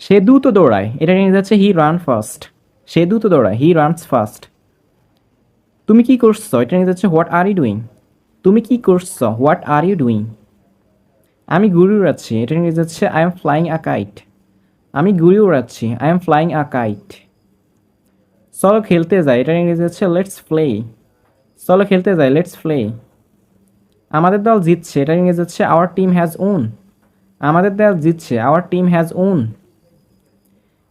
সে দ্রুত দৌড়ায়, এটা নিয়ে যাচ্ছে হি রান ফাস্ট। সে দ্রুত দৌড়ায়, হি রানস ফাস্ট। তুমি কি করছো, এটা নিয়ে যাচ্ছে হোয়াট আর ইউ ডুইং। তুমি কি করছো, হোয়াট আর ইউ ডুইং। আমি ঘুড়ি উড়াচ্ছি, এটা নিয়ে যাচ্ছে I am flying a kite. আমি ঘুড়ি উড়াচ্ছি, I am flying a kite. চলো খেলতে যাই, এটা নিয়ে যাচ্ছে লেটস প্লে। চলো খেলতে যাই, লেটস প্লে। আমাদের দল জিতছে, এটা নিয়ে যাচ্ছে আওয়ার টিম হ্যাজ ওন। আমাদের দল জিতছে, আওয়ার টিম হ্যাজ ওন।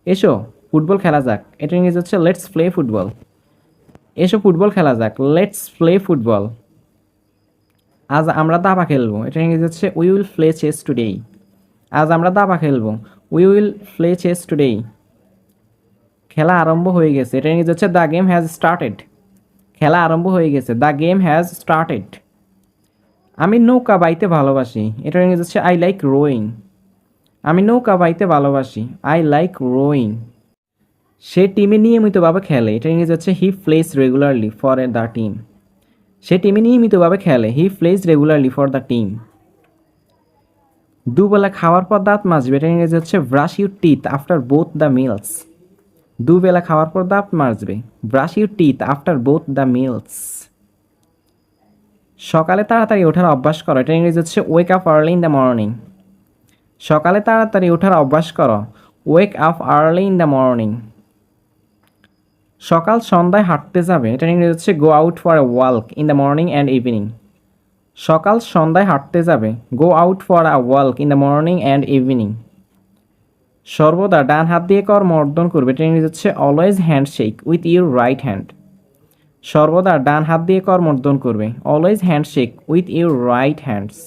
এসো ফুটবল খেলা যাক, এটা নিয়ে যাচ্ছে লেটস প্লে ফুটবল। এসো ফুটবল খেলা যাক, লেটস প্লে ফুটবল। আজ আমরা দাবা খেলবো, এটা নিয়ে যাচ্ছে we will play chess today. আজ আমরা দাবা খেলবো, we will play chess today. খেলা আরম্ভ হয়ে গেছে, এটা নিয়ে যাচ্ছে দ্য গেম হ্যাজ স্টার্টেড। খেলা আরম্ভ হয়ে গেছে, দ্য গেম হ্যাজ স্টার্টেড। আমি নৌকা বাইতে ভালোবাসি, এটা নিয়ে যাচ্ছে আই লাইক রোয়িং। আমি নৌকা বাইতে ভালোবাসি, আই লাইক রোয়িং। সে টিমে নিয়মিতভাবে খেলে, এটা নিয়ে যাচ্ছে he plays regularly for the team. সে টিমে নিয়মিতভাবে খেলে, he plays regularly for the team. দুবেলা খাওয়ার পর দাঁত মাজবে, এটা নিয়ে যাচ্ছে brush your teeth after both the meals. দুবেলা খাওয়ার পর দাঁত মাজবে, brush your teeth after both the meals. সকালে তাড়াতাড়ি ওঠার অভ্যাস করো, এটা ইংরেজি হচ্ছে wake up early in the morning. সকালে তাড়াতাড়ি ওঠার অভ্যাস করো, wake up early in the morning. সকাল সন্ধ্যায় হাঁটতে যাবে, এটা ইংরেজি হচ্ছে go out for a walk in the morning and evening. সকাল সন্ধ্যায় হাঁটতে যাবে, go out for a walk in the morning and evening. সর্বদা ডান হাত দিয়ে করমর্দন করবে, এটা ইংরেজি হচ্ছে always handshake with your right hand. সর্বদা ডান হাত দিয়ে করমর্দন করবে, always handshake with your right hands.